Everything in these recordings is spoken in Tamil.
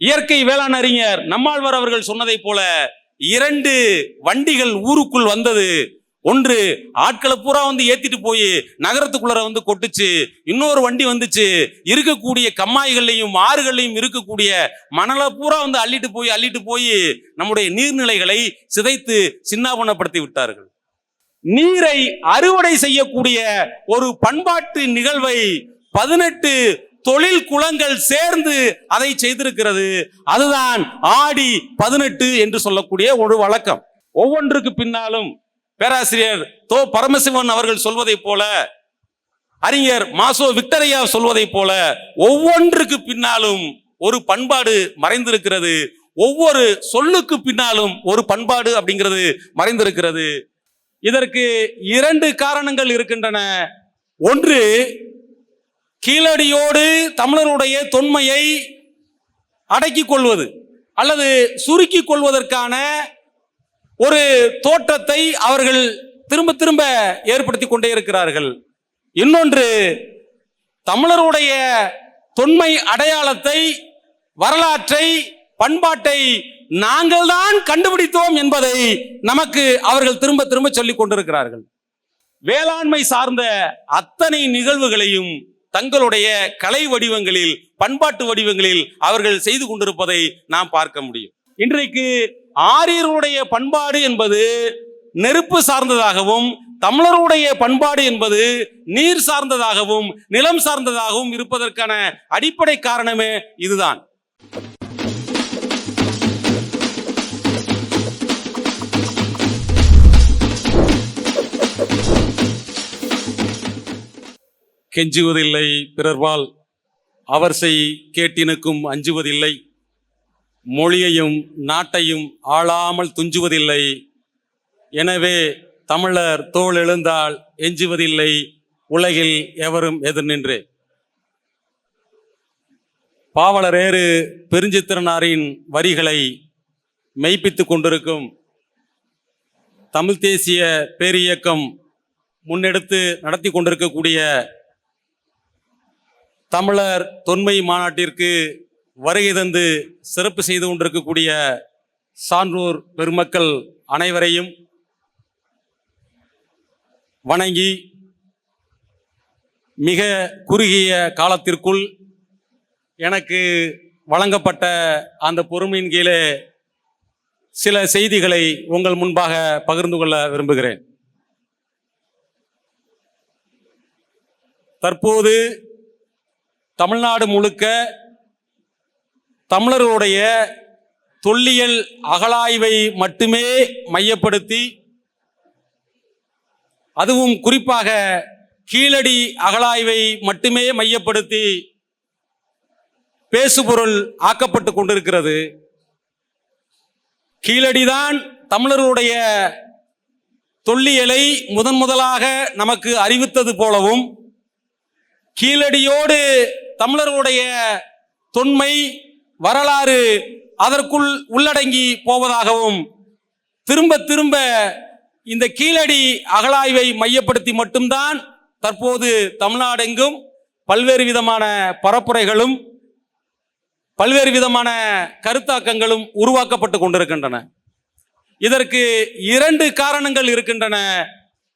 இயற்கை வேளாண் அறிஞர் நம்மாழ்வார் அவர்கள் சொன்னதை போல 2 வண்டிகள் ஊருக்குள் வந்தது. ஒன்று ஆட்களை பூரா ஏத்திட்டு போய் நகரத்துக்குள்ள கொட்டுச்சு. இன்னொரு வண்டி வந்துச்சு, இருக்கக்கூடிய கம்மாய்களையும் ஆறுகளையும் இருக்கக்கூடிய மணலை பூரா அள்ளிட்டு போய் நம்முடைய நீர்நிலைகளை சிதைத்து சின்னாபனப்படுத்தி விட்டார்கள். நீரை அறுவடை செய்யக்கூடிய ஒரு பண்பாட்டு நிகழ்வை 18 தொழில் குளங்கள் சேர்ந்து அதை செய்திருக்கிறது. அதுதான் ஆடி 18 என்று சொல்லக்கூடிய ஒரு வழக்கம். ஒவ்வொன்றுக்கு பின்னாலும் பேராசிரியர் தோ பரமசிவன் அவர்கள் சொல்வதை போல, அறிஞர் மாசோ விக்டரையா சொல்வதை போல, ஒவ்வொன்றுக்கு பின்னாலும் ஒரு பண்பாடு மறைந்திருக்கிறது. ஒவ்வொரு சொல்லுக்கு பின்னாலும் ஒரு பண்பாடு அப்படிங்கிறது மறைந்திருக்கிறது. இதற்கு 2 காரணங்கள் இருக்கின்றன. ஒன்று, கீழடியோடு தமிழருடைய தொன்மையை அடக்கிக் கொள்வது அல்லது சுருக்கிக் கொள்வதற்கான ஒரு தோற்றத்தை அவர்கள் திரும்ப திரும்ப ஏற்படுத்தி கொண்டே இருக்கிறார்கள். இன்னொன்று, தமிழருடைய தொன்மை அடையாளத்தை, வரலாற்றை, பண்பாட்டை நாங்கள் தான் கண்டுபிடித்தோம் என்பதை நமக்கு அவர்கள் திரும்ப திரும்ப சொல்லிக் கொண்டிருக்கிறார்கள். வேளாண்மை சார்ந்த அத்தனை நிகழ்வுகளையும் தங்களுடைய கலை வடிவங்களில், பண்பாட்டு வடிவங்களில் அவர்கள் செய்து கொண்டிருப்பதை நாம் பார்க்க முடியும். இன்றைக்கு ஆரியருடைய பண்பாடு என்பது நெருப்பு சார்ந்ததாகவும், தமிழருடைய பண்பாடு என்பது நீர் சார்ந்ததாகவும் நிலம் சார்ந்ததாகவும் இருப்பதற்கான அடிப்படை காரணமே இதுதான். கெஞ்சுவதில்லை பிறர்வால், அவர் செய் கேட்டினுக்கும் அஞ்சுவதில்லை, மொழியையும் நாட்டையும் ஆளாமல் துஞ்சுவதில்லை, எனவே தமிழர் தோள் எழுந்தால் எஞ்சுவதில்லை, உலகில் எவரும் எதிர் நின்றே. பாவலரேறு பெருஞ்சித்திரனாரின் வரிகளை மெய்ப்பித்துக் கொண்டிருக்கும் தமிழ் தேசிய பேரியக்கம் முன்னெடுத்து நடத்தி கொண்டிருக்கக்கூடிய தமிழர் தொன்மை மாநாட்டிற்கு வருகை தந்து சிறப்பு செய்து கொண்டிருக்கக்கூடிய சான்றோர் பெருமக்கள் அனைவரையும் வணங்கி, மிக குறுகிய காலத்திற்குள் எனக்கு வழங்கப்பட்ட அந்த பொறுமையின் கீழே சில செய்திகளை உங்கள் முன்பாக பகிர்ந்து கொள்ள விரும்புகிறேன். தற்போது தமிழ்நாடு முழுக்க தமிழர்களுடைய தொல்லியல் அகழாய்வை மட்டுமே மையப்படுத்தி, அதுவும் குறிப்பாக கீழடி அகழாய்வை மட்டுமே மையப்படுத்தி பேசுபொருள் ஆக்கப்பட்டு கொண்டிருக்கிறது. கீழடிதான் தமிழர்களுடைய தொல்லியலை முதலாக நமக்கு அறிவித்தது போலவும், கீழடியோடு தமிழர்களுடைய தொன்மை வரலாறு அதற்குள் உள்ளடங்கி போவதாகவும், திரும்ப திரும்ப இந்த கீழடி அகழாய்வை மையப்படுத்தி மட்டும்தான் தற்போது தமிழ்நாடெங்கும் பல்வேறு விதமான பரப்புரைகளும் பல்வேறு விதமான கருத்தாக்கங்களும் உருவாக்கப்பட்டு கொண்டிருக்கின்றன. இதற்கு 2 காரணங்கள் இருக்கின்றன.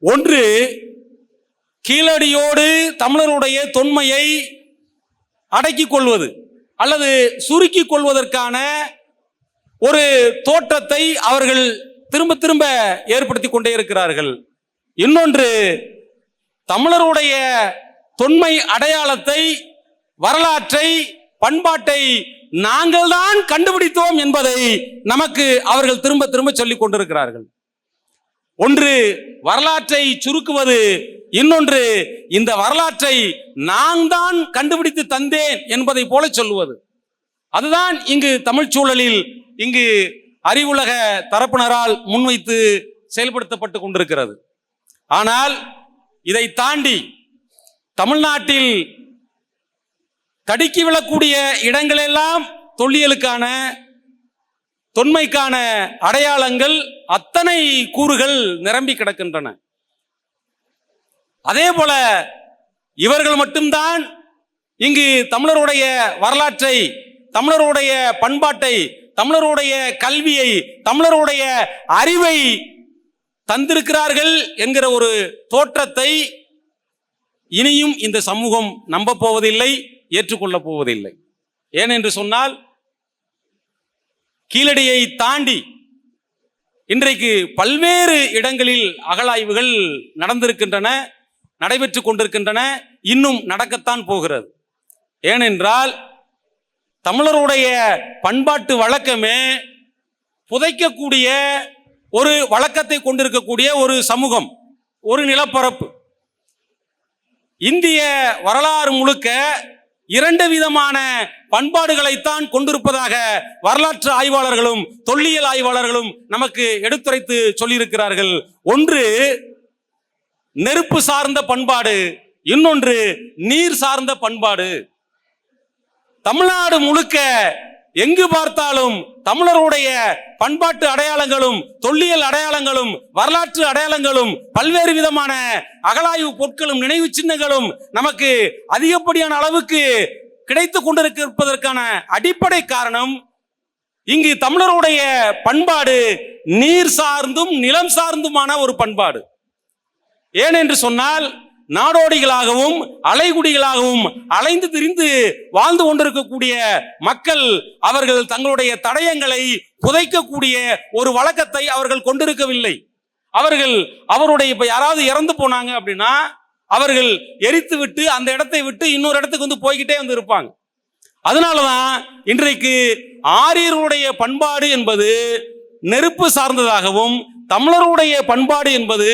ஒன்று, கீழடியோடு தமிழருடைய தொன்மையை அடக்கிக் கொள்வது அல்லது சுருக்கிக் கொள்வதற்கான ஒரு தோற்றத்தை அவர்கள் திரும்ப திரும்ப ஏற்படுத்தி கொண்டே இருக்கிறார்கள். இன்னொன்று, தமிழருடைய தொன்மை அடையாளத்தை, வரலாற்றை, பண்பாட்டை நாங்கள் தான் கண்டுபிடித்தோம் என்பதை நமக்கு அவர்கள் திரும்ப திரும்ப சொல்லிக் கொண்டிருக்கிறார்கள். ஒன்று, வரலாற்றை சுருக்குவது, இன்னொன்று, இந்த வரலாற்றை நான் தான் கண்டுபிடித்து தந்தேன் என்பதை போல சொல்லுவது. அதுதான் இங்கு தமிழ் சூழலில் இங்கு அறிவுலக தரப்பினரால் முன்வைத்து செயல்படுத்தப்பட்டு கொண்டிருக்கிறது. ஆனால் இதை தாண்டி தமிழ்நாட்டில் தடுக்கி விழக்கூடிய இடங்களெல்லாம் தொல்லியலுக்கான, தொன்மைக்கான அடையாளங்கள், அத்தனை கூறுகள் நிரம்பி கிடக்கின்றன. அதே போல இவர்கள் மட்டும்தான் இங்கு தமிழருடைய வரலாற்றை, தமிழருடைய பண்பாட்டை, தமிழருடைய கல்வியை, தமிழருடைய அறிவை தந்திருக்கிறார்கள் என்கிற ஒரு தோற்றத்தை இனியும் இந்த சமூகம் நம்ப போவதில்லை, ஏற்றுக்கொள்ளப் போவதில்லை. ஏனென்று சொன்னால், கீழடியை தாண்டி இன்றைக்கு பல்வேறு இடங்களில் அகழாய்வுகள் நடந்திருக்கின்றன, நடைபெற்று கொண்டிருக்கின்றன, இன்னும் நடக்கத்தான் போகிறது. ஏனென்றால் தமிழருடைய பண்பாட்டு வழக்கமே புதைக்கக்கூடிய ஒரு வழக்கத்தை கொண்டிருக்கக்கூடிய ஒரு சமூகம், ஒரு நிலப்பரப்பு. இந்திய வரலாறு முழுக்க இரண்டு விதமான பண்பாடுகளைத்தான் கொண்டிருப்பதாக வரலாற்று ஆய்வாளர்களும் தொல்லியல் ஆய்வாளர்களும் நமக்கு எடுத்துரைத்து சொல்லியிருக்கிறார்கள். ஒன்று நெருப்பு சார்ந்த பண்பாடு, இன்னொன்று நீர் சார்ந்த பண்பாடு. தமிழ்நாடு முழுக்க எங்கு பார்த்தாலும் தமிழருடைய பண்பாட்டு அடையாளங்களும் தொல்லியல் அடையாளங்களும் வரலாற்று அடையாளங்களும் பல்வேறு விதமான அகழாய்வு பொருட்களும் நினைவு சின்னங்களும் நமக்கு அதிகப்படியான அளவுக்கு கிடைத்து கொண்டிருப்பதற்கான அடிப்படை காரணம், இங்கு தமிழருடைய பண்பாடு நீர் சார்ந்தும் நிலம் சார்ந்துமான ஒரு பண்பாடு. ஏனென்று சொன்னால், நாடோடிகளாகவும் அலைகுடிகளாகவும் அலைந்து திரிந்து வாழ்ந்து கொண்டிருக்கக்கூடிய மக்கள் அவர்கள் தங்களுடைய தடயங்களை புதைக்கக்கூடிய ஒரு வழக்கத்தை அவர்கள் கொண்டிருக்கவில்லை. அவருடைய இப்ப யாராவது இறந்து போனாங்க அப்படின்னா அவர்கள் எரித்து விட்டு அந்த இடத்தை விட்டு இன்னொரு இடத்துக்கு வந்து போய்கிட்டே வந்து இருப்பாங்க. அதனாலதான் இன்றைக்கு ஆரியருடைய பண்பாடு என்பது நெருப்பு சார்ந்ததாகவும் தமிழருடைய பண்பாடு என்பது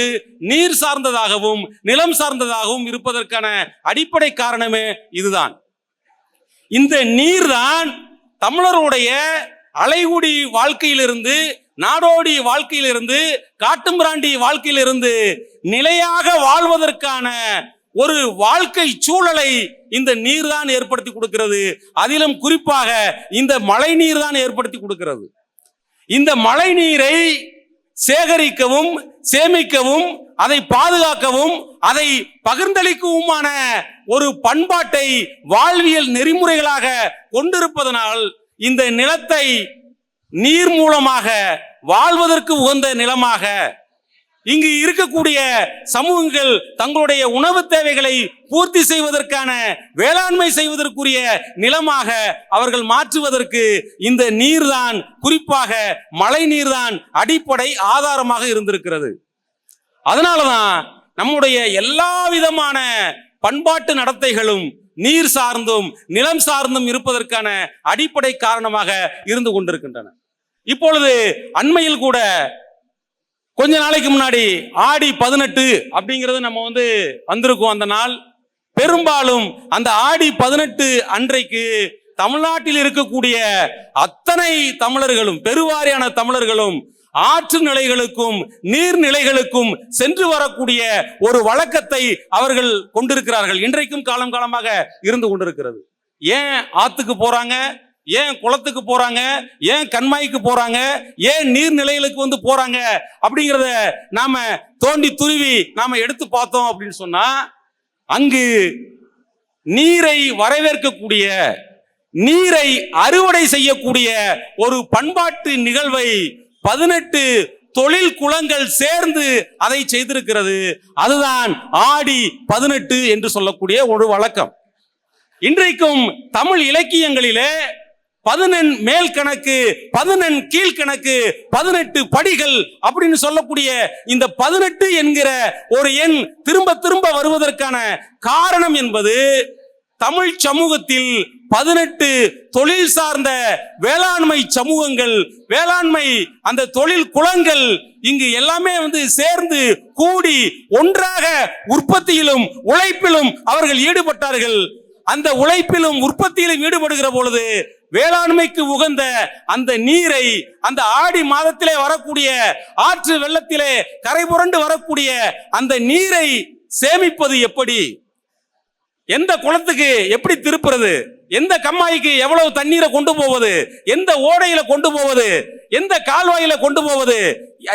நீர் சார்ந்ததாகவும் நிலம் சார்ந்ததாகவும் இருப்பதற்கான அடிப்படை காரணமே இதுதான். இந்த நீர்தான் தமிழருடைய அலைகுடி வாழ்க்கையிலிருந்து, நாடோடி வாழ்க்கையிலிருந்து, காட்டுமிராண்டி வாழ்க்கையிலிருந்து நிலையாக வாழ்வதற்கான ஒரு வாழ்க்கை சூழலை இந்த நீர் தான் ஏற்படுத்தி கொடுக்கிறது. அதிலும் குறிப்பாக இந்த மழை நீர் தான் ஏற்படுத்தி கொடுக்கிறது. இந்த மழை நீரை சேகரிக்கவும் சேமிக்கவும் அதை பாதுகாக்கவும் அதை பகிர்ந்தளிக்கவுமான ஒரு பண்பாட்டை வாழ்வியல் நெறிமுறைகளாக கொண்டிருப்பதனால் இந்த நிலத்தை நீர் மூலமாக வாழ்வதற்கு உகந்த நிலமாக, இங்கு இருக்கக்கூடிய சமூகங்கள் தங்களுடைய உணவு தேவைகளை பூர்த்தி செய்வதற்கான வேளாண்மை செய்வதற்குரிய நிலமாக அவர்கள் மாற்றுவதற்கு இந்த நீர்தான், குறிப்பாக மழை நீர்தான் அடிப்படை ஆதாரமாக இருந்திருக்கிறது. அதனாலதான் நம்முடைய எல்லா விதமான பண்பாட்டு நடத்தைகளும் நீர் சார்ந்தும் நிலம் சார்ந்தும் இருப்பதற்கான அடிப்படை காரணமாக இருந்து கொண்டிருக்கின்றன. இப்பொழுது அண்மையில் கூட கொஞ்ச நாளைக்கு முன்னாடி ஆடி 18 அப்படிங்கிறது நம்ம வந்திருக்கோம். அந்த நாள் பெரும்பாலும் அந்த ஆடி 18 அன்றைக்கு தமிழ்நாட்டில் இருக்கக்கூடிய அத்தனை தமிழர்களும், பெருவாரியான தமிழர்களும் ஆற்று நிலைகளுக்கும் நீர்நிலைகளுக்கும் சென்று வரக்கூடிய ஒரு வழக்கத்தை அவர்கள் கொண்டிருக்கிறார்கள். இன்றைக்கும் காலம் காலமாக இருந்து கொண்டிருக்கிறது. ஏன் ஆத்துக்கு போறாங்க, ஏன் குளத்துக்கு போறாங்க, ஏன் கண்மாய்க்கு போறாங்க, ஏன் நீர்நிலைகளுக்கு போறாங்க அப்படிங்கிறத நாம தோண்டி துருவி நாம எடுத்து பார்த்தோம் அப்படின்னு சொன்னா, அங்கு நீரை வரவேற்கக்கூடிய, நீரை அறுவடை செய்யக்கூடிய ஒரு பண்பாட்டு நிகழ்வை 18 தொழில் குளங்கள் சேர்ந்து அதை செய்திருக்கிறது. அதுதான் ஆடி 18 என்று சொல்லக்கூடிய ஒரு வழக்கம். இன்றைக்கும் தமிழ் இலக்கியங்களிலே 11 மேல் கணக்கு, 11 கீழ்கணக்கு, 18 படிகள் அப்படின்னு சொல்லக்கூடிய இந்த 18 என்கிற ஒரு எண் திரும்ப திரும்ப வருவதற்கான காரணம் என்பது, தமிழ் சமூகத்தில் 18 தொழில் சார்ந்த வேளாண்மை சமூகங்கள், வேளாண்மை அந்த தொழில் குளங்கள் இங்கு எல்லாமே சேர்ந்து கூடி ஒன்றாக உற்பத்தியிலும் உழைப்பிலும் அவர்கள் ஈடுபட்டார்கள். அந்த உழைப்பிலும் உற்பத்தியிலும் ஈடுபடுகிற பொழுது வேளாண்மைக்கு உகந்த அந்த நீரை, அந்த ஆடி மாதத்திலே வரக்கூடிய ஆற்று வெள்ளத்திலே கரை புரண்டு வரக்கூடிய அந்த நீரை சேமிப்பது எப்படி, எந்த குளத்துக்கு எப்படி திருப்புறது, எந்த கம்மாய்க்கு எவ்வளவு தண்ணீரை கொண்டு போவது, எந்த ஓடையில கொண்டு போவது, எந்த கால்வாயில கொண்டு போவது,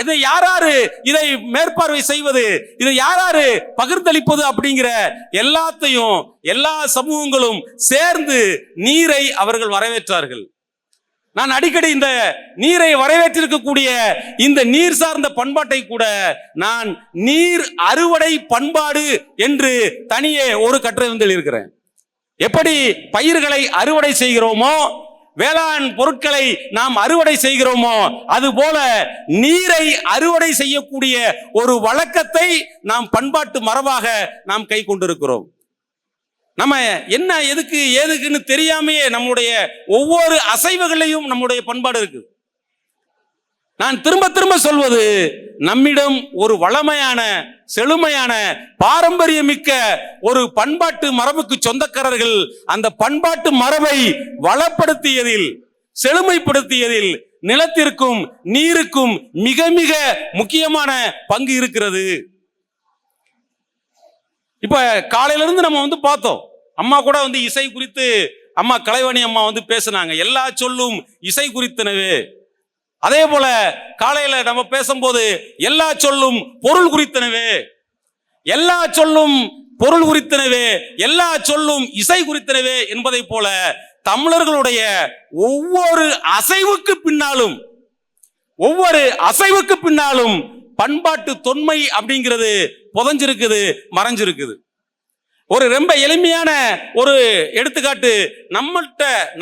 இதை யாராரு இதை மேற்பார்வை செய்வது, இதை யாராரு பகிர்ந்தளிப்பது அப்படிங்கிற எல்லாத்தையும் எல்லா சமூகங்களும் சேர்ந்து நீரை அவர்கள் வரவேற்றார்கள். நான் அடிக்கடி இந்த நீரை வரவேற்றிருக்கக்கூடிய இந்த நீர் சார்ந்த பண்பாட்டை கூட நான் நீர் அறுவடை பண்பாடு என்று தனியே ஒரு கட்டுரை எழுதியிருக்கிறேன். எப்படி பயிர்களை அறுவடை செய்கிறோமோ, வேளாண் பொருட்களை நாம் அறுவடை செய்கிறோமோ, அதுபோல நீரை அறுவடை செய்யக்கூடிய ஒரு வழக்கத்தை நாம் பண்பாட்டு மரபாக நாம் கை கொண்டிருக்கிறோம். நம்ம என்ன எதுக்கு ஏதுக்குன்னு தெரியாமையே நம்முடைய ஒவ்வொரு அசைவுகளையும் நம்முடைய பண்பாடு இருக்கு. நான் திரும்ப திரும்ப சொல்வது, நம்மிடம் ஒரு வளமையான செழுமையான பாரம்பரியமிக்க ஒரு பண்பாட்டு மரபுக்கு சொந்தக்காரர்கள். அந்த பண்பாட்டு மரபை வளப்படுத்தியதில், செழுமைப்படுத்தியதில் நிலத்திற்கும் நீருக்கும் மிக மிக முக்கியமான பங்கு இருக்கிறது. இப்ப காலையிலிருந்து நம்ம பார்த்தோம், அம்மா கூட இசை குறித்து அம்மா கலைவாணி அம்மா பேசினாங்க. எல்லா சொல்லும் இசை குறித்தனவே. அதே போல காலையில நம்ம பேசும்போது எல்லா சொல்லும் பொருள் குறித்தனவே, எல்லா சொல்லும் பொருள் குறித்தனவே, எல்லா சொல்லும் இசை குறித்தனவே என்பதை போல தமிழர்களுடைய ஒவ்வொரு அசைவுக்கு பின்னாலும் பண்பாட்டு தொன்மை அப்படிங்கிறது புதைஞ்சிருக்குது, மறைஞ்சிருக்குது. ஒரு ரொம்ப எளிமையான ஒரு எடுத்துக்காட்டு,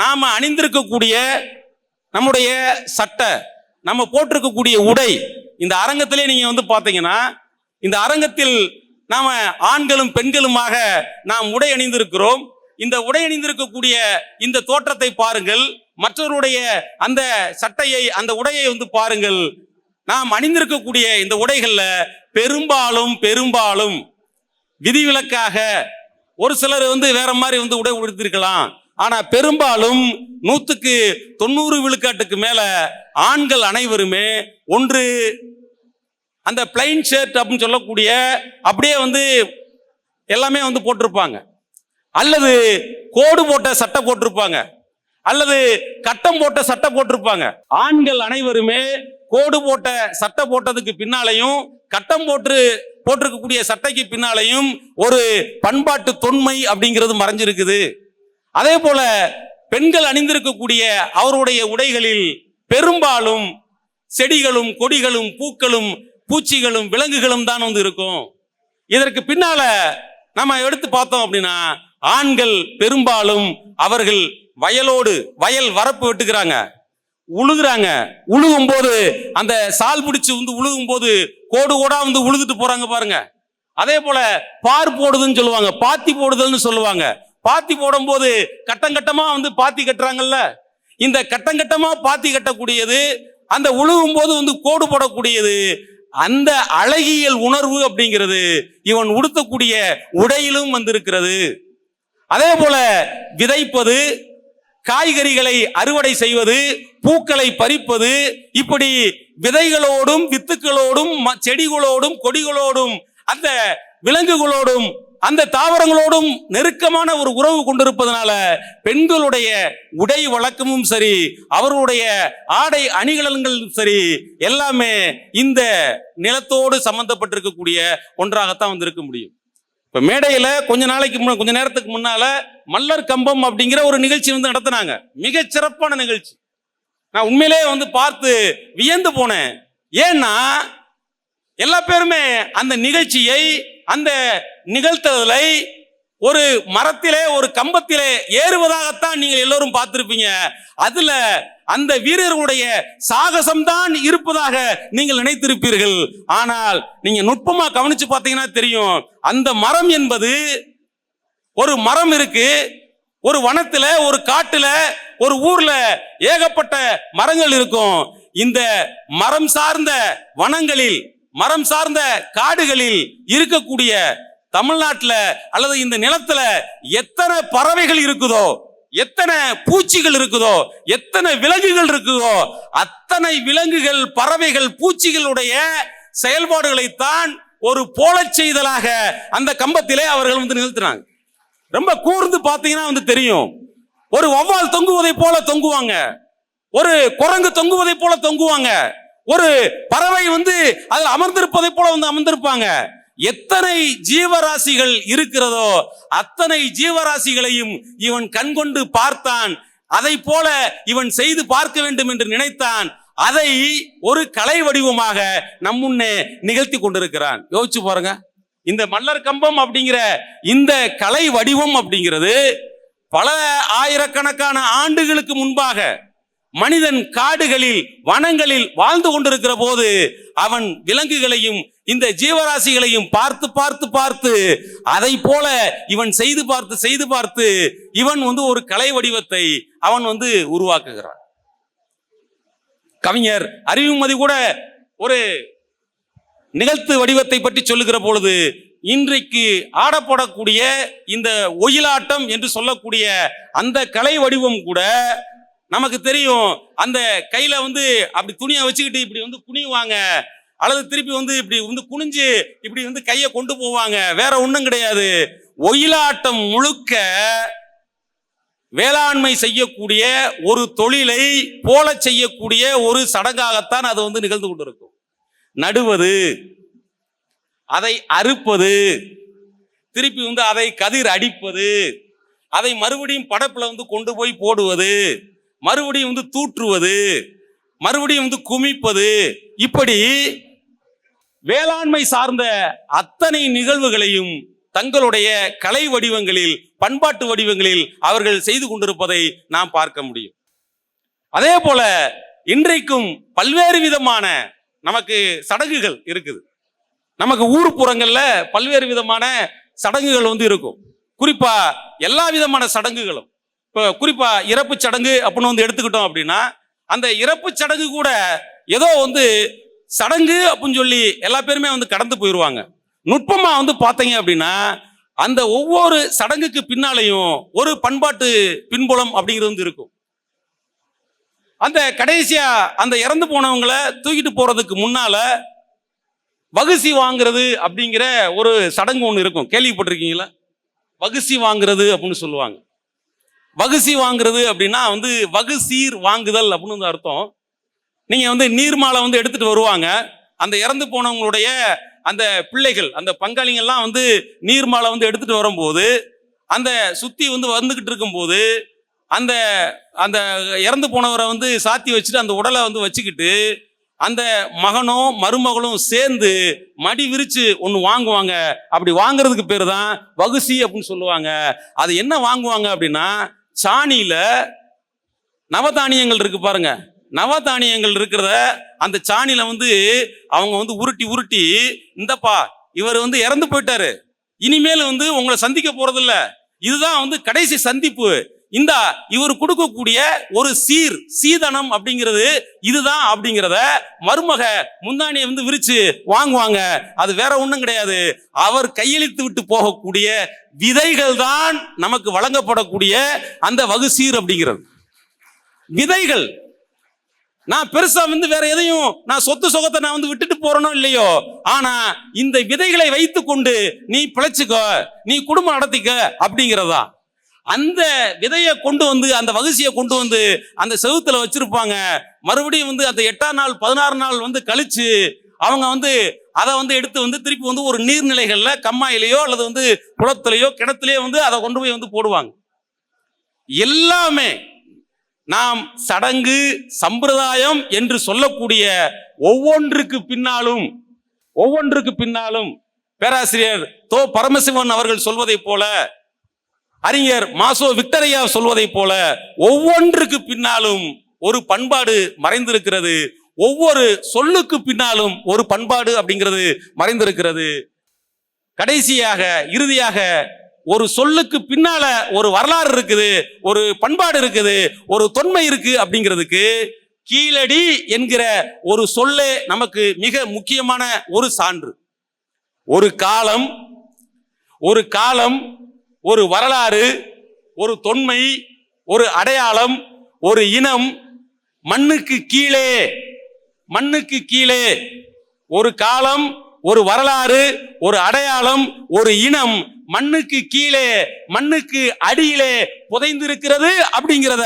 நாம அணிந்திருக்கக்கூடிய நம்முடைய சட்டை, நம்ம போட்டிருக்கக்கூடிய உடை. இந்த அரங்கத்திலே நீங்க பாத்தீங்கன்னா, இந்த அரங்கத்தில் நாம ஆண்களும் பெண்களுமாக நாம் உடை அணிந்திருக்கிறோம். இந்த உடை அணிந்திருக்கக்கூடிய இந்த தோற்றத்தை பாருங்கள், மற்றவருடைய அந்த சட்டையை அந்த உடையை பாருங்கள். நாம் அணிந்திருக்கக்கூடிய இந்த உடைகள்ல பெரும்பாலும் விதிவிலக்காக ஒரு சிலர் வேற மாதிரி உடை உடுத்திருக்கலாம். ஆனா பெரும்பாலும் 100% விழுக்காட்டுக்கு மேல ஆண்கள் அனைவருமே ஒன்று அந்த பிளைன் ஷர்ட் அப்படின்னு சொல்லக்கூடிய அப்படியே எல்லாமே போட்டிருப்பாங்க, அல்லது கோடு போட்ட சட்டை போட்டிருப்பாங்க, அல்லது கட்டம் போட்ட சட்டை போட்டிருப்பாங்க. ஆண்கள் அனைவருமே கோடு போட்ட சட்டை போட்டதுக்கு பின்னாலையும் கட்டம் போட்டிருக்கக்கூடிய சட்டைக்கு பின்னாலையும் ஒரு பண்பாட்டு தொன்மை அப்படிங்கிறது மறைஞ்சிருக்குது. அதே போல பெண்கள் அணிந்திருக்கக்கூடிய அவருடைய உடைகளில் பெரும்பாலும் செடிகளும் கொடிகளும் பூக்களும் பூச்சிகளும் விலங்குகளும் தான் இருக்கும். இதற்கு பின்னால நம்ம எடுத்து பார்த்தோம் அப்படின்னா, ஆண்கள் பெரும்பாலும் அவர்கள் வயல் வரப்பு வெட்டுக்கிறாங்க, உழுகுறாங்க. உழுகும் போது அந்த சால் பிடிச்சு உழுகும் போது கோடு கோடா உழுதுட்டு போறாங்க பாருங்க. அதே போல பார் போடுதுன்னு சொல்லுவாங்க, பாத்தி போடுதல்னு சொல்லுவாங்க. பாத்தி போடும் போது கட்டங்கட்டமா பாத்தி கட்டுறாங்கல்ல. இந்த கட்டங்கட்டமா பாத்தி கட்டக்கூடியது, அந்த உழுகும் போது கோடு போடக்கூடியது, அந்த அழகியல் உணர்வு அப்படிங்கிறது இவன் உடுத்தக்கூடிய உடையிலும் இருக்கிறது. அதே போல விதைப்பது, காய்கறிகளை அறுவடை செய்வது, பூக்களை பறிப்பது, இப்படி விதைகளோடும் வித்துக்களோடும் செடிகளோடும் கொடிகளோடும் அந்த விலங்குகளோடும் அந்த தாவரங்களோடும் நெருக்கமான ஒரு உறவு கொண்டிருப்பதனால பெண்களுடைய உடை வழக்கமும் சரி, அவர்களுடைய ஆடை அணிகலன்களும் சரி, எல்லாமே இந்த நிலத்தோடு சம்பந்தப்பட்டிருக்கக்கூடிய ஒன்றாகத்தான் இருக்க முடியும். இப்ப மேடையில கொஞ்ச நேரத்துக்கு முன்னால மல்லர் கம்பம் அப்படிங்கிற ஒரு நிகழ்ச்சி நடத்தினாங்க. மிக சிறப்பான நிகழ்ச்சி. நான் உண்மையிலே பார்த்து வியந்து போனேன். ஏன்னா எல்லா பேருமே அந்த நிகழ்ச்சியை, அந்த நிகழ்த்துதலை ஒரு மரத்திலே ஒரு கம்பத்திலே ஏறுவதாகத்தான் நீங்கள் எல்லோரும் பார்த்திருப்பீங்க. அதுல அந்த வீரர்களுடைய சாகசம்தான் இருப்பதாக நீங்கள் நினைத்திருப்பீர்கள். ஆனால் நீங்க நுட்பமா கவனிச்சு பார்த்தீங்கன்னா தெரியும், அந்த மரம் என்பது ஒரு மரம் இருக்கு. ஒரு வனத்துல, ஒரு காட்டுல, ஒரு ஊர்ல ஏகப்பட்ட மரங்கள் இருக்கும். இந்த மரம் சார்ந்த வனங்களில், மரம் சார்ந்த காடுகளில் இருக்கக்கூடிய தமிழ்நாட்டுல அல்லது இந்த நிலத்துல எத்தனை பறவைகள் இருக்குதோ, எத்தனை பூச்சிகள் இருக்குதோ, எத்தனை விலங்குகள் இருக்குதோ, அத்தனை விலங்குகள், பறவைகள், பூச்சிகளுடைய செயல்பாடுகளைத்தான் ஒரு போலச் செய்தலாக அந்த கம்பத்திலே அவர்கள் நிகழ்த்தினாங்க. ரொம்ப கூர்ந்து பார்த்தீங்கன்னா தெரியும். ஒரு வௌவால் தொங்குவதை போல தொங்குவாங்க, ஒரு குரங்கு தொங்குவதை போல தொங்குவாங்க, ஒரு பறவை அதில் அமர்ந்திருப்பதை போல அமர்ந்திருப்பாங்க. எத்தனை ஜீவராசிகள் இருக்கிறதோ அத்தனை ஜீவராசிகளையும் இவன் கண்கொண்டு பார்த்தான். அதை போல இவன் செய்து பார்க்க வேண்டும் என்று நினைத்தான். அதை ஒரு கலை வடிவமாக நம் முன்னே நிகழ்த்தி கொண்டிருக்கிறான். யோசிச்சு பாருங்க, இந்த மல்லர் கம்பம் அப்படிங்கிற இந்த கலை வடிவம் அப்படிங்கிறது பல ஆயிரக்கணக்கான ஆண்டுகளுக்கு முன்பாக மனிதன் காடுகளில் வனங்களில் வாழ்ந்து கொண்டிருக்கிற போது அவன் விலங்குகளையும் இந்த ஜீவராசிகளையும் பார்த்து பார்த்து பார்த்து அதை போல இவன் செய்து பார்த்து இவன் ஒரு கலை வடிவத்தை அவன் உருவாக்குகிறான். கவிஞர் அறிவுமதி கூட ஒரு நிகழ்த்து வடிவத்தை பற்றி சொல்லுகிற பொழுது, இன்றைக்கு ஆடப்படக்கூடிய இந்த ஒயிலாட்டம் என்று சொல்லக்கூடிய அந்த கலை வடிவம் கூட நமக்கு தெரியும். அந்த கையில அப்படி துணியை வச்சுக்கிட்டு இப்படி குனிவாங்க, அல்லது திருப்பி இப்படி குனிஞ்சு இப்படி கையை கொண்டு போவாங்க. வேற ஒண்ணும் கிடையாது. ஒயிலாட்டம் முழுக்க வேளாண்மை செய்யக்கூடிய ஒரு தொழிலை போல செய்யக்கூடிய ஒரு சடங்காகத்தான் அது நிகழ்ந்து கொண்டிருக்கும். நடுவது, அதை அறுப்பது, திருப்பி அதை கதிர் அடிப்பது, அதை மறுபடியும் படப்புல கொண்டு போய் போடுவது, மறுபடியும் தூற்றுவது, மறுபடியும் குமிப்பது, இப்படி வேளாண்மை சார்ந்த அத்தனை நிகழ்வுகளையும் தங்களுடைய கலை வடிவங்களில், பண்பாட்டு வடிவங்களில் அவர்கள் செய்து கொண்டிருப்பதை நாம் பார்க்க முடியும். அதே போல இன்றைக்கும் பல்வேறு விதமான நமக்கு சடங்குகள் இருக்குது. நமக்கு ஊர்ப்புறங்கள்ல பல்வேறு விதமான சடங்குகள் இருக்கும். குறிப்பா எல்லா விதமான சடங்குகளும், இப்போ குறிப்பா இறப்பு சடங்கு அப்படின்னு எடுத்துக்கிட்டோம் அப்படின்னா, அந்த இறப்பு சடங்கு கூட ஏதோ சடங்கு அப்படின்னு சொல்லி எல்லா பேருமே கடந்து போயிடுவாங்க. நுட்பமா பார்த்தீங்க அப்படின்னா, அந்த ஒவ்வொரு சடங்குக்கு பின்னாலையும் ஒரு பண்பாட்டு பின்புலம் அப்படிங்கிறது இருக்கும். அந்த கடைசியா அந்த இறந்து போனவங்களை தூக்கிட்டு போறதுக்கு முன்னால வகுசி வாங்குறது அப்படிங்கிற ஒரு சடங்கு ஒன்று இருக்கும். கேள்விப்பட்டிருக்கீங்களா? வகுசி வாங்குறது அப்படின்னு சொல்லுவாங்க. வகுசி வாங்குறது அப்படின்னா வகுசீர் வாங்குதல் அப்படின்னு அர்த்தம். நீங்க நீர்மாலை எடுத்துட்டு வருவாங்க. அந்த இறந்து போனவங்களுடைய அந்த பிள்ளைகள், அந்த பங்காளிகள்லாம் நீர்மாலை எடுத்துட்டு வரும்போது, அந்த சுத்தி வந்துகிட்டு இருக்கும்போது அந்த அந்த இறந்து போனவரை சாத்தி வச்சுட்டு அந்த உடலை வச்சுக்கிட்டு அந்த மகனும் மருமகளும் சேர்ந்து மடி விரிச்சு ஒன்று வாங்குவாங்க. அப்படி வாங்குறதுக்கு பேரு தான் வகுசி அப்படின்னு சொல்லுவாங்க. அது என்ன வாங்குவாங்க அப்படின்னா, சாணியில நவதானியங்கள் இருக்கு பாருங்க, நவதானியங்கள் இருக்கிறத அந்த சாணியில அவங்க உருட்டி உருட்டி, இந்தப்பா இவர் இறந்து போயிட்டாரு, இனிமேல் உங்களை சந்திக்க போறதில்ல, இதுதான் கடைசி சந்திப்பு, இந்த இவர் கொடுக்கக்கூடிய ஒரு சீதனம் அப்படிங்கிறது இதுதான் அப்படிங்கிறத மருமக முந்தானியை விரிச்சு வாங்குவாங்க. அது வேற ஒண்ணும் கிடையாது, அவர் கையெழுத்து விட்டு போகக்கூடிய விதைகள் தான் நமக்கு வழங்கப்படக்கூடிய அந்த வகுசீர் அப்படிங்கிறது. விதைகள். நான் பெருசா வேற எதையும் நான் சொத்து சொகத்தை நான் விட்டுட்டு போறனோ இல்லையோ, ஆனா இந்த விதைகளை வைத்து கொண்டு நீ பிழைச்சுக்கோ, நீ குடும்பம் நடத்திக்க அப்படிங்கிறதா. அந்த விதையை கொண்டு அந்த வகுசியை கொண்டு அந்த செவுத்துல வச்சிருப்பாங்க. மறுபடியும் அந்த 8ஆம் நாள் 16 நாள் கழிச்சு அவங்க அதை எடுத்து திருப்பி ஒரு நீர்நிலைகள்ல கம்மாயிலையோ அல்லது குளத்திலேயோ கிணத்துலயோ அதை கொண்டு போய் போடுவாங்க. எல்லாமே நாம் சடங்கு சம்பிரதாயம் என்று சொல்லக்கூடிய ஒவ்வொன்றுக்கு பின்னாலும் பேராசிரியர் தோ பரமசிவன் அவர்கள் சொல்வதை போல, அறிஞர் மாசோ விக்டரையா சொல்வதை போல, ஒவ்வொன்றுக்கு பின்னாலும் ஒரு பண்பாடு மறைந்திருக்கிறது. ஒவ்வொரு சொல்லுக்கு பின்னாலும் ஒரு பண்பாடு அப்படிங்கிறது மறைந்திருக்கிறது. கடைசியாக இறுதியாக ஒரு சொல்லுக்கு பின்னால ஒரு வரலாறு இருக்குது, ஒரு பண்பாடு இருக்குது, ஒரு தொன்மை இருக்கு அப்படிங்கிறதுக்கு கீழடி என்கிற ஒரு சொல்லே நமக்கு மிக முக்கியமான ஒரு சான்று. ஒரு காலம், ஒரு வரலாறு, ஒரு தொன்மை, ஒரு அடையாளம், ஒரு இனம் மண்ணுக்கு கீழே ஒரு காலம், ஒரு வரலாறு, ஒரு அடையாளம், ஒரு இனம் மண்ணுக்கு கீழே மண்ணுக்கு அடியிலே புதைந்திருக்கிறது அப்படிங்கிறத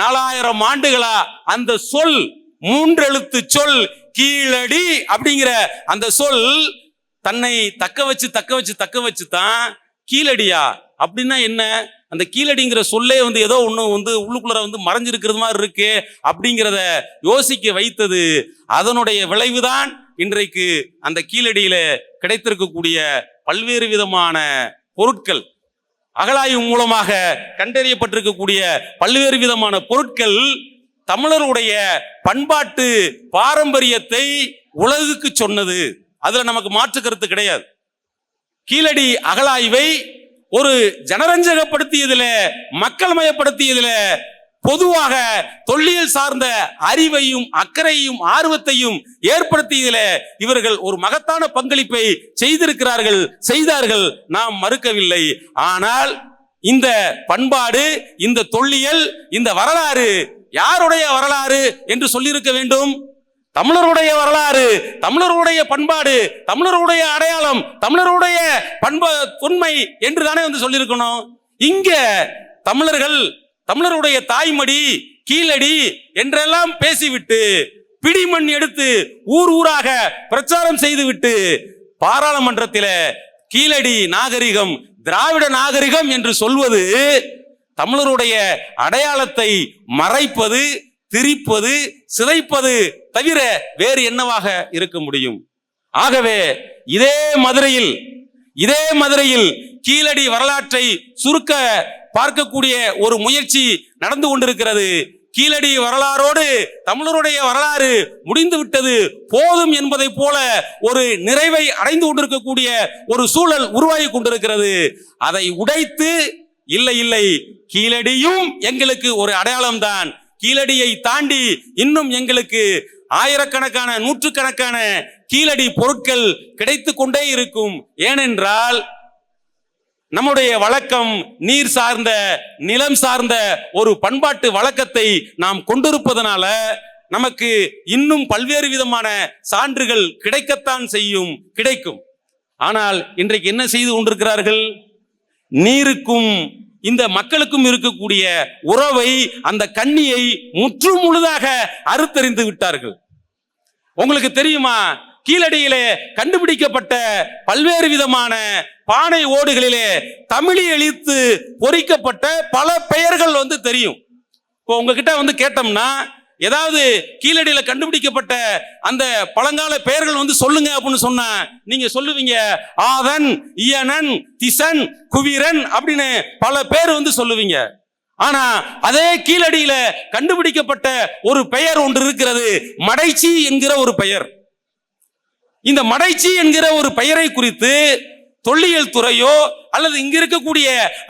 4000 ஆண்டுகளா அந்த சொல் 3 எழுத்து சொல் கீழடி அப்படிங்கிற அந்த சொல் தன்னை தக்க வச்சு தான் கீழடியா அப்படின்னா என்ன? அந்த கீழடிங்கிற சொல்லே ஏதோ ஒண்ணு உள்ளுக்குள்ள மறைஞ்சிருக்கிறது மாதிரி இருக்கு அப்படிங்கிறத யோசிக்க வைத்தது. அதனுடைய விளைவுதான் இன்றைக்கு அந்த கீழடியில கிடைத்திருக்கக்கூடிய பல்வேறு விதமான பொருட்கள், அகழாய்வு மூலமாக கண்டறியப்பட்டிருக்கக்கூடிய பல்வேறு விதமான பொருட்கள் தமிழருடைய பண்பாட்டு பாரம்பரியத்தை உலகுக்கு சொன்னது. அதுல நமக்கு மாற்று கருத்து கிடையாது. கீழடி அகழாய்வை ஒரு ஜனரஞ்சகப்படுத்தியதுல, மக்கள் மயப்படுத்தியதுல, பொதுவாக தொல்லியல் சார்ந்த அறிவையும் அக்கறையும் ஆர்வத்தையும் ஏற்படுத்தியதில இவர்கள் ஒரு மகத்தான பங்களிப்பை செய்தார்கள், நாம் மறுக்கவில்லை. ஆனால் இந்த பண்பாடு, இந்த தொல்லியல், இந்த வரலாறு யாருடைய வரலாறு என்று சொல்லியிருக்க வேண்டும்? தமிழருடைய வரலாறு, தமிழருடைய பண்பாடு, தமிழருடைய அடையாளம், தமிழருடைய தொன்மை என்று தானே சொல்லியிருக்கணும். இங்க தமிழருடைய தாய்மடி கீழடி என்றெல்லாம் பேசிவிட்டு பிடிமண் எடுத்து ஊராக பிரச்சாரம் செய்துவிட்டு பாராளுமன்றத்தில் கீழடி நாகரிகம், திராவிட நாகரிகம் என்று சொல்வது தமிழருடைய அடையாளத்தை மறைப்பது, திரிப்பது, சிதைப்பது தவிர வேறு என்னவாக இருக்க முடியும்? ஆகவே இதே மதுரையில் கீழடி வரலாற்றை சுருக்க பார்க்கக்கூடிய ஒரு முயற்சி நடந்து கொண்டிருக்கிறது. கீழடி வரலாறோடு தமிழருடைய வரலாறு முடிந்து விட்டது போதும் என்பதை போல ஒரு நிறைவை அடைந்து கொண்டிருக்கக்கூடிய ஒரு சூழல் உருவாகி கொண்டிருக்கிறது. அதை உடைத்து இல்லை கீழடியும் எங்களுக்கு ஒரு அடையாளம் தான், கீழடியை தாண்டி இன்னும் எங்களுக்கு ஆயிரக்கணக்கான நூற்றுக்கணக்கான கீழடி பொருட்கள் கிடைத்து கொண்டே இருக்கும். ஏனென்றால் நம்முடைய வழக்கம் நீர் சார்ந்த, நிலம் சார்ந்த ஒரு பண்பாட்டு வழக்கத்தை நாம் கொண்டிருப்பதனால நமக்கு இன்னும் பல்வேறு விதமான சான்றுகள் கிடைக்கத்தான் கிடைக்கும். ஆனால் இன்றைக்கு என்ன செய்து கொண்டிருக்கிறார்கள்? நீருக்கும் இந்த மக்களுக்கும் இருக்கக்கூடிய உறவை, அந்த கண்ணியை முற்று முழுதாக அறுத்தறிந்து விட்டார்கள். உங்களுக்கு தெரியுமா, கீழடியிலே கண்டுபிடிக்கப்பட்ட பல்வேறு விதமான பானை ஓடுகளிலே தமிழி எழுத்து பொறிக்கப்பட்ட பல பெயர்கள் தெரியும். இப்போ உங்ககிட்ட கேட்டோம்னா ஏதாவது கீழடியில கண்டுபிடிக்கப்பட்ட அந்த பழங்கால பெயர்கள் சொல்லுங்க அப்படின்னு சொன்னா நீங்க சொல்லுவீங்க ஆதன், இயனன், திசன், குவிரன் அப்படின்னு பல பேர் சொல்லுவீங்க. ஆனா அதே கீழடியில கண்டுபிடிக்கப்பட்ட ஒரு பெயர் ஒன்று இருக்கிறது, மடைச்சி என்கிற ஒரு பெயர். இந்த மடைச்சி என்கிற ஒரு பெயரை குறித்து தொல்லியல் துறையோ அல்லது இங்க இருக்கக்கூடிய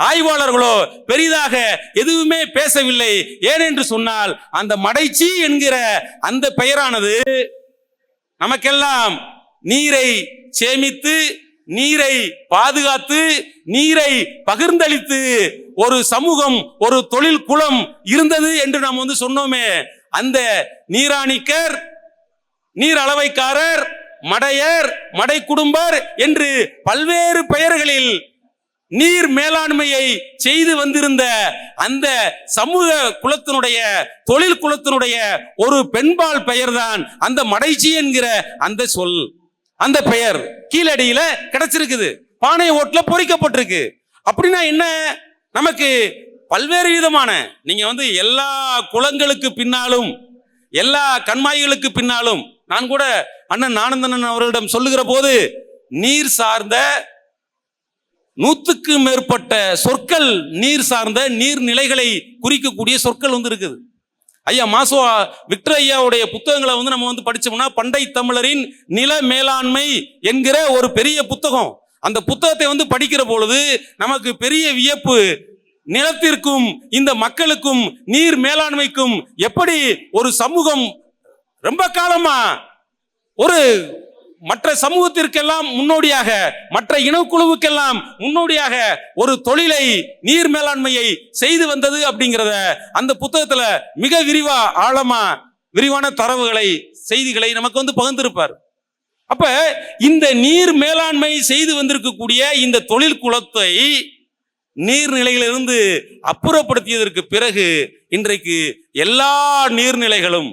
ஆய்வாளர்களோ பெரிதாக எதுவுமே பேசவில்லை. ஏனென்று சொன்னால் அந்த மடைச்சி என்கிற அந்த பெயரானது நமக்கெல்லாம் நீரை சேமித்து, நீரை பாதுகாத்து, நீரை பகிர்ந்தளித்து ஒரு சமூகம், ஒரு தொழில் குலம் இருந்தது என்று நாம் சொன்னோமே. அந்த நீராணிக்கர், நீர் அளவைக்காரர், மடையர், மடை குடும்பர் என்று பல்வேறு பெயர்களில் நீர் மேலாண்மையை செய்து வந்திருந்த அந்த சமூக குலத்தினுடைய, தொழில் குலத்தினுடைய ஒரு பெண்பால் பெயர்தான் அந்த மடைச்சி என்கிற அந்த சொல். அந்த பெயர் கீழடியில கிடைச்சிருக்குது, பானை ஓட்டுல பொறிக்கப்பட்டிருக்கு. அப்படின்னா என்ன? நமக்கு பல்வேறு விதமான, நீங்க எல்லா குலங்களுக்கு பின்னாலும், எல்லா கண்மாய்களுக்கு பின்னாலும், நான் கூட அண்ணன் ஆனந்தன் அவர்களிடம் சொல்லுகிற போது நீர் சார்ந்த 100க்கு மேற்பட்ட சொற்கள், நீர் சார்ந்த நீர்நிலைகளை குறிக்கக்கூடிய சொற்கள் இருக்குது. ஐயா மாசோ விக்டர் ஐயாவுடைய புத்தகங்களை நம்ம படிச்சோம்னா பண்டை தமிழரின் நில மேலாண்மை என்கிற ஒரு பெரிய புத்தகம். அந்த புத்தகத்தை படிக்கிற பொழுது நமக்கு பெரிய வியப்பு. நிலத்திற்கும் இந்த மக்களுக்கும் நீர் மேலாண்மைக்கும் எப்படி ஒரு சமூகம் ரொம்ப காலமா ஒரு மற்ற சமூகத்திற்கெல்லாம் முன்னோடியாக, மற்ற இனக்குழுவுக்கெல்லாம் முன்னோடியாக ஒரு தொழிலை, நீர் மேலாண்மையை செய்து வந்தது அப்படிங்கிறத அந்த புத்தகத்துல மிக விரிவான தரவுகளை, செய்திகளை நமக்கு பகிர்ந்திருப்பார். அப்ப இந்த நீர் மேலாண்மை செய்து வந்திருக்கக்கூடிய இந்த தொழில் குலத்தை நீர்நிலையிலிருந்து அப்புறப்படுத்தியதற்கு பிறகு இன்றைக்கு எல்லா நீர்நிலைகளும்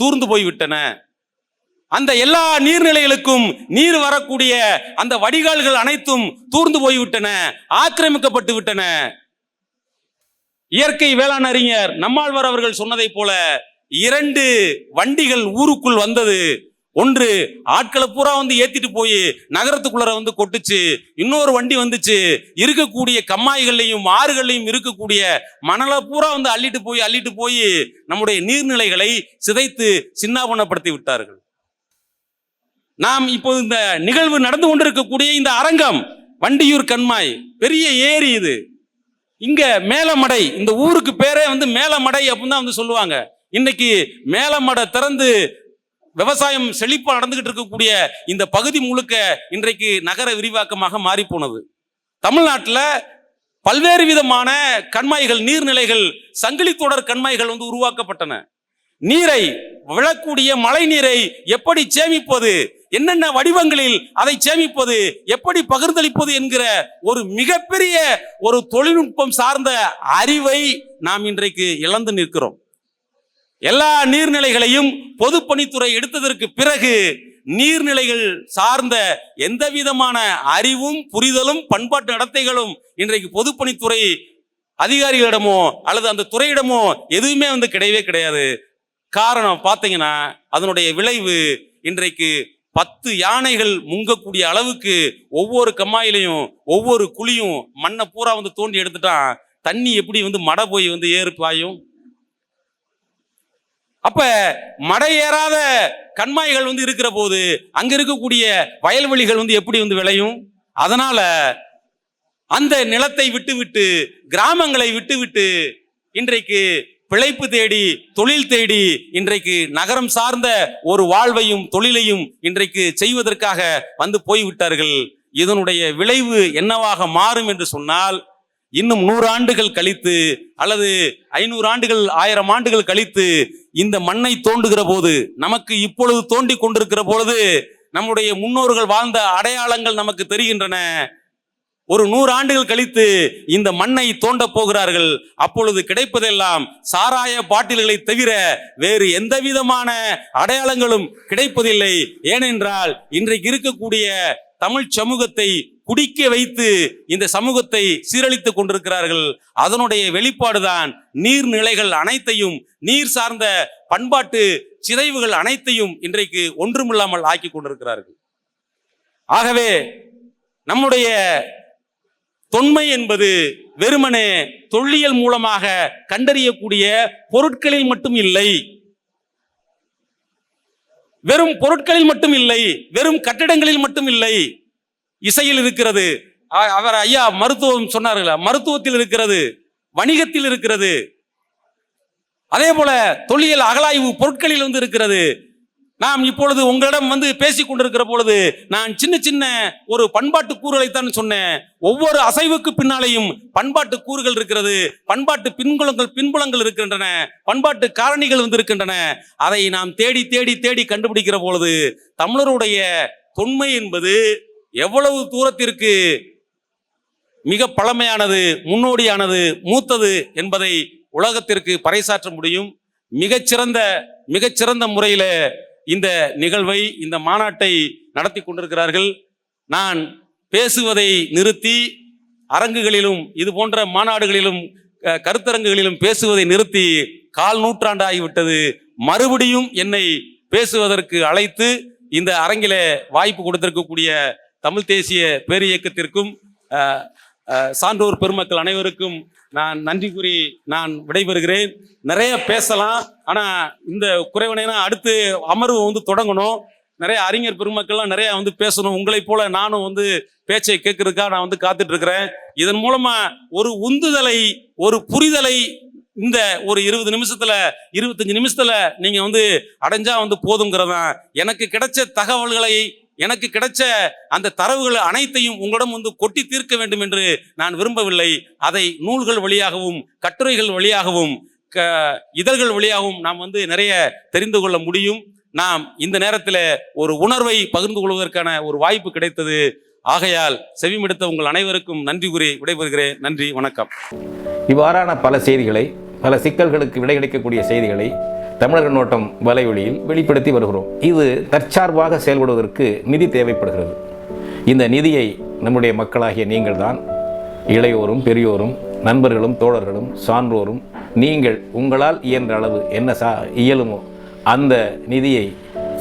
தூர்ந்து போய்விட்டன. அந்த எல்லா நீர்நிலைகளுக்கும் நீர் வரக்கூடிய அந்த வடிகால்கள் அனைத்தும் தூர்ந்து போய்விட்டன, ஆக்கிரமிக்கப்பட்டு விட்டன. இயற்கை வேளாண் அறிஞர் நம்மாழ்வார் அவர்கள் சொன்னதை போல 2 வண்டிகள் ஊருக்குள் வந்தது. ஒன்று ஆட்களை பூரா ஏத்திட்டு போய் நகரத்துக்குள்ள கொட்டுச்சு. இன்னொரு வண்டி வந்துச்சு, இருக்கக்கூடிய கம்மாய்கள்லையும் ஆறுகள்லையும் இருக்கக்கூடிய மணலை பூரா அள்ளிட்டு போய் நம்முடைய நீர்நிலைகளை சிதைத்து சின்னாபனப்படுத்தி விட்டார்கள். நாம் இப்போது இந்த நிகழ்வு நடந்து கொண்டிருக்கக்கூடிய இந்த அரங்கம் வண்டியூர் கண்மாய் பெரிய ஏரி. இது இங்க மேலமடை, இந்த ஊருக்கு பேரே மேலமடை அப்படின்னு தான் சொல்லுவாங்க. இன்னைக்கு மேலமடை திறந்து விவசாயம் செழிப்பா நடந்துகிட்டு இருக்கக்கூடிய இந்த பகுதி முழுக்க இன்றைக்கு நகர விரிவாக்கமாக மாறி போனது. தமிழ்நாட்டில் பல்வேறு விதமான கண்மாய்கள், நீர்நிலைகள், சங்கிலி தொடர் கண்மாய்கள் உருவாக்கப்பட்டன. நீரை விழக்கூடிய மழை நீரை எப்படி சேமிப்பது, என்னென்ன வடிவங்களில் அதை சேமிப்பது, எப்படி பகிர்ந்தளிப்பது என்கிற ஒரு மிகப்பெரிய ஒரு தொழில்நுட்பம் சார்ந்த அறிவை நாம் இன்றைக்கு இழந்து நிற்கிறோம். எல்லா நீர்நிலைகளையும் பொதுப்பணித்துறை எடுத்ததற்கு பிறகு நீர்நிலைகள் சார்ந்த எந்த விதமான அறிவும் புரிதலும் பண்பாட்டு நடத்தைகளும் இன்றைக்கு பொதுப்பணித்துறை அதிகாரிகளிடமோ அல்லது அந்த துறையிடமோ எதுவுமே கிடையவே கிடையாது. காரணம் பார்த்தீங்கன்னா அதனுடைய விளைவு இன்றைக்கு 10 யானைகள் முங்கக்கூடிய அளவுக்கு ஒவ்வொரு கம்மாயிலையும் ஒவ்வொரு குழியும் மண்ணை பூரா தோண்டி எடுத்துட்டான். தண்ணி எப்படி மடை போய் ஏறு பாயும்? அப்ப மடை ஏறாத கண்மாய்கள் இருக்கிற போது அங்க இருக்கக்கூடிய வயல்வெளிகள் எப்படி விளையும்? அதனால அந்த நிலத்தை விட்டுவிட்டு, கிராமங்களை விட்டுவிட்டு இன்றைக்கு பிழைப்பு தேடி, தொழில் தேடி இன்றைக்கு நகரம் சார்ந்த ஒரு வாழ்வையும் தொழிலையும் இன்றைக்கு செய்வதற்காக போய்விட்டார்கள். இதனுடைய விளைவு என்னவாக மாறும் என்று சொன்னால், இன்னும் 100 ஆண்டுகள் கழித்து அல்லது 500 ஆண்டுகள் 1000 ஆண்டுகள் கழித்து இந்த மண்ணை தோண்டுகிற போது, நமக்கு இப்பொழுது தோண்டி கொண்டிருக்கிற பொழுது நம்முடைய முன்னோர்கள் வாழ்ந்த அடையாளங்கள் நமக்கு தெரிகின்றன. ஒரு 100 ஆண்டுகள் கழித்து இந்த மண்ணை தோண்ட போகிறார்கள். அப்பொழுது கிடைப்பதெல்லாம் சாராய பாட்டில்களை தவிர வேறு எந்த விதமான அடையாளங்களும் கிடைப்பதில்லை. ஏனென்றால் இன்றைக்கு இருக்கக்கூடிய தமிழ் சமூகத்தை குடிக்க வைத்து இந்த சமூகத்தை சீரழித்துக் கொண்டிருக்கிறார்கள். அதனுடைய வெளிப்பாடுதான் நீர்நிலைகள் அனைத்தையும், நீர் சார்ந்த பண்பாட்டு சிதைவுகள் அனைத்தையும் இன்றைக்கு ஒன்றுமில்லாமல் ஆக்கி கொண்டிருக்கிறார்கள். ஆகவே நம்முடைய தொன்மை என்பது வெறுமனே தொல்லியல் மூலமாக கண்டறியக்கூடிய பொருட்களில் மட்டும் இல்லை, வெறும் பொருட்களில் மட்டும் இல்லை, வெறும் கட்டிடங்களில் மட்டும் இல்லை. இசையில் இருக்கிறது, அவர் ஐயா மருத்துவம் சொன்னார்கள், மருத்துவத்தில் இருக்கிறது, வணிகத்தில் இருக்கிறது. அதே போல தொல்லியல் அகழாய்வு பொருட்களில் இருக்கிறது. நாம் இப்பொழுது உங்களிடம் பேசிக் கொண்டிருக்கிற பொழுது நான் சின்ன சின்ன ஒரு பண்பாட்டு கூறுகளைத்தான் சொன்னேன். ஒவ்வொரு அசைவுக்கு பின்னாலேயும் பண்பாட்டு கூறுகள் இருக்கிறது, பண்பாட்டு பின்புலங்கள் இருக்கின்றன, பண்பாட்டு காரணிகள் இருக்கின்றன. அதை நாம் தேடி தேடி தேடி கண்டுபிடிக்கிற பொழுது தமிழருடைய தொன்மை என்பது எவ்வளவு தூரத்திற்கு மிக பழமையானது, முன்னோடியானது, மூத்தது என்பதை உலகத்திற்கு பறைசாற்ற முடியும். மிகச்சிறந்த முறையில இந்த நிகழ்வை, இந்த மாநாட்டை நடத்தி கொண்டிருக்கிறார்கள். நான் பேசுவதை நிறுத்தி அரங்குகளிலும் இது போன்ற மாநாடுகளிலும் கருத்தரங்குகளிலும் பேசுவதை நிறுத்தி 1/4 நூற்றாண்டு ஆகிவிட்டது. மறுபடியும் என்னை பேசுவதற்கு அழைத்து இந்த அரங்கில வாய்ப்பு கொடுத்திருக்கக்கூடிய தமிழ் தேசிய பேரியக்கத்திற்கும் சான்றோர் பெருமக்கள் அனைவருக்கும் நான் நன்றி கூறி நான் விடைபெறுகிறேன். நிறைய பேசலாம், ஆனா இந்த குறைவனைனா அடுத்து அமர்வு தொடங்கணும். நிறைய அறிஞர் பெருமக்கள்லாம் நிறைய பேசணும். உங்களை போல நானும் பேச்சை கேட்கறதுக்காக நான் காத்துட்டு இருக்கிறேன். இதன் மூலமா ஒரு உந்துதலை, ஒரு புரிதலை இந்த ஒரு 20 நிமிஷத்துல 25 நிமிஷத்துல நீங்க அடைஞ்சா போதுங்கிறதான். எனக்கு கிடைச்ச தகவல்களை, எனக்கு கிடைச்ச அந்த தரவுகள் அனைத்தையும் உங்களிடம் கொட்டி தீர்க்க வேண்டும் என்று நான் விரும்பவில்லை. அதை நூல்கள் வழியாகவும் கட்டுரைகள் வழியாகவும் இதழ்கள் வழியாகவும் நாம் நிறைய தெரிந்து கொள்ள முடியும். நாம் இந்த நேரத்தில் ஒரு உணர்வை பகிர்ந்து கொள்வதற்கான ஒரு வாய்ப்பு கிடைத்தது. ஆகையால் செவிமெடுத்த உங்கள் அனைவருக்கும் நன்றி கூறி விடைபெறுகிறேன். நன்றி, வணக்கம். இவ்வாறான பல செய்திகளை, பல சிக்கல்களுக்கு விடை கிடைக்கக்கூடிய செய்திகளை தமிழர் கண்ணோட்டம் வலையொலியில் வெளிப்படுத்தி வருகிறோம். இது தற்சார்பாக செயல்படுவதற்கு நிதி தேவைப்படுகிறது. இந்த நிதியை நம்முடைய மக்களாகிய நீங்கள் தான், இளையோரும் பெரியோரும் நண்பர்களும் தோழர்களும் சான்றோரும், நீங்கள் உங்களால் இயன்ற அளவு என்ன இயலுமோ அந்த நிதியை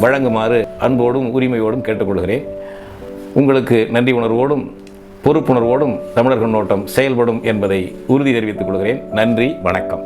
வழங்குமாறு அன்போடும் உரிமையோடும் கேட்டுக்கொள்கிறேன். உங்களுக்கு நன்றி உணர்வோடும் பொறுப்புணர்வோடும் தமிழர் கண்ணோட்டம் செயல்படும் என்பதை உறுதி தெரிவித்துக் கொள்கிறேன். நன்றி, வணக்கம்.